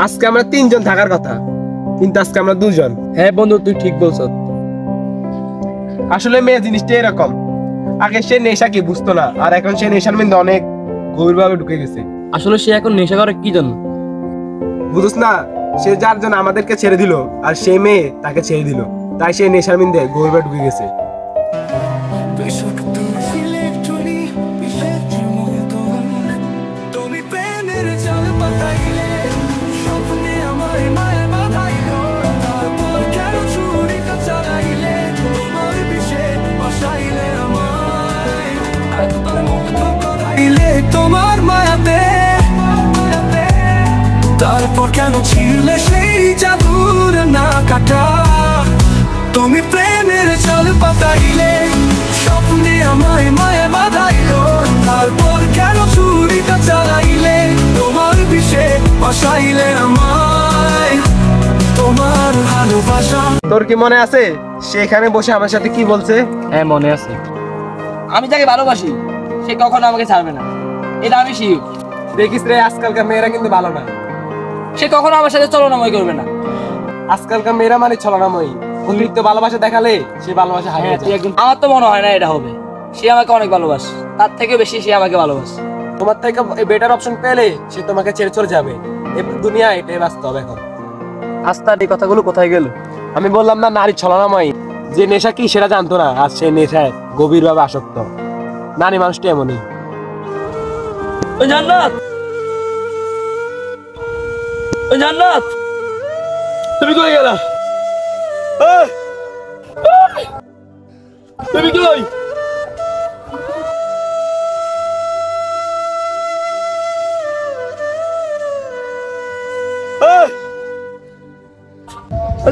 আজকে আমরা তিনজন থাকার কথা, কিন্তু আজকে আমরা দুজন। হ্যাঁ বন্ধু, তুই ঠিক বলছ। আসলে মেয়ে জিনিসটা এরকম, আগে সে নেশা কি বুঝতো না, আর এখন সে নেশার মধ্যে অনেক গভীরভাবে ঢুকে গেছে। আসলে সে এখন নেশা করে কি জন্য বুঝছ না? সে যার জন্য আমাদেরকে ছেড়ে দিল, আর সে মেয়ে তাকে ছেড়ে দিল, তাই সে নেশার মধ্যে গভীরভাবে ঢুকে গেছে। তোমার মায়াতে তারপর কেন ছিড়লে সেই জাদুর না কাটা? তুমি প্রেমের চাল পাতাইলে, স্বপ্নে আমায় মায়া বাঁধাইলো, তারপর কেন ছুরিটা চালাইলে? তোমার বিষে বসাইলে আমায়, তোমার ভালোবাসা। তোর কি মনে আছে সেখানে বসে আমার সাথে কি বলছে? হ্যাঁ মনে আছে। আমি যাকে ভালোবাসি সে কখনো আমাকে ছাড়বে না, এটা আমি শিওর। দেখিস রে, আজকালকার মেয়েরা কিন্তু ভালো না। সে কখনো আমার সাথে চলনাময় করবে না। আজকালকার মেয়েরা মানে ছলনাময়ী, অতিরিক্ত ভালোবাসা দেখালে সে ভালোবাসা হারিয়ে যায়। আমার তো মনে হয় না এটা হবে। সে আমাকে অনেক ভালোবাসে, তার থেকে বেশি সে আমাকে ভালোবাসে। তোমার থেকে বেটার অপশন পেলে সে তোমাকে ছেড়ে চলে যাবে। এই দুনিয়া এটাই বাস্তব এখন। আস্তার এই কথাগুলো কোথায় গেল? আমি বললাম না, নারী ছলনাময়ী। যে নেশা কি সেটা জানতো না, আর সে নেশায় গভীরভাবে আসক্ত। নারী মানুষটা এমনই। জান্নাত, জান্নাত, তুমি কই গেলা? তুমি কই?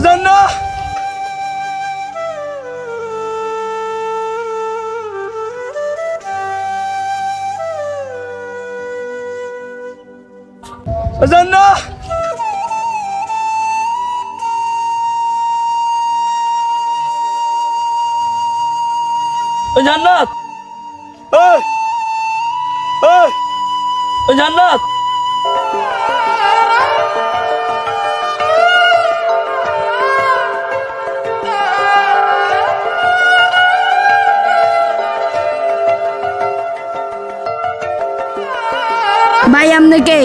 জান্নাত, জান্নাত, জান্নাত, জান্নাত। ভাই আপনি কে?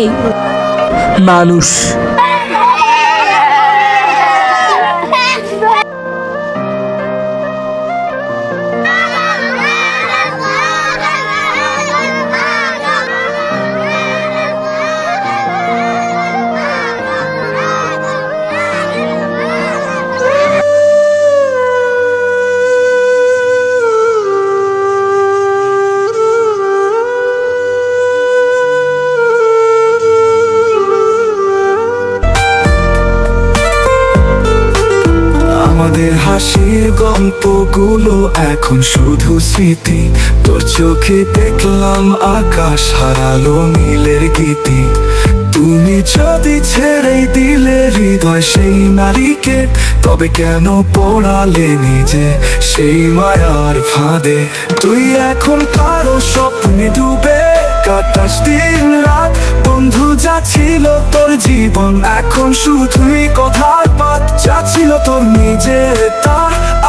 মানুষ। আমাদের হাসির গল্পগুলো এখন শুধু স্মৃতি। তোর চোখে দেখলাম আকাশ হারালো নীলের গীতি। তুমি যদি ছেড়ে দিলে হৃদয় সেই নারীকে, তবে কেন পড়ালে নিজে সেই মায়ার ফাঁদে? তুই এখন কারো স্বপ্নে ডুবে কাটাস দিন রাত। বন্ধু যা ছিল তোর জীবন এখন শুধুই কথার পাত। যা ছিল তোর নিজের তা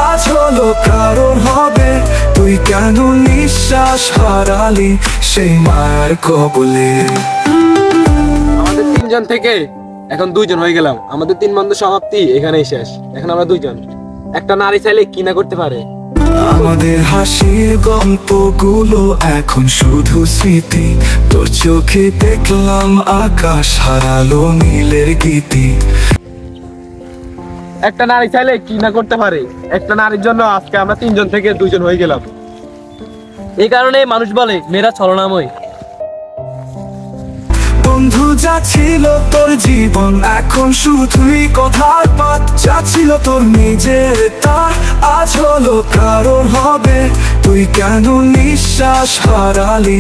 আজ হলো কারোর হবে। তুই কেন নিঃশ্বাস হারালি সেই মায়ের কবলে? আমাদের তিনজন থেকে এখন দুইজন হয়ে গেলাম। আমাদের তিন বন্ধু সমাপ্তি এখানেই শেষ। এখন আমরা দুইজন। একটা নারী চাইলে কি না করতে পারে। আমাদের হাসির গল্পগুলো এখন শুধু স্মৃতি। তোর চোখে দেখলাম আকাশ হারালো নীলের গীতি। একটা নারী চাইলে কি না করতে পারে। একটা নারীর জন্য আজকে আমরা তিনজন থেকে দুইজন হয়ে গেলাম। এই কারণে মানুষ বলে মেয়েরা ছলনাময়। বন্ধু যা ছিল তোর জীবন এখন শুধুই কথার পাত। যা ছিল তোর নিজের তা আজ হলো কারোর হবে। তুই কেন নিঃশ্বাস হারালি?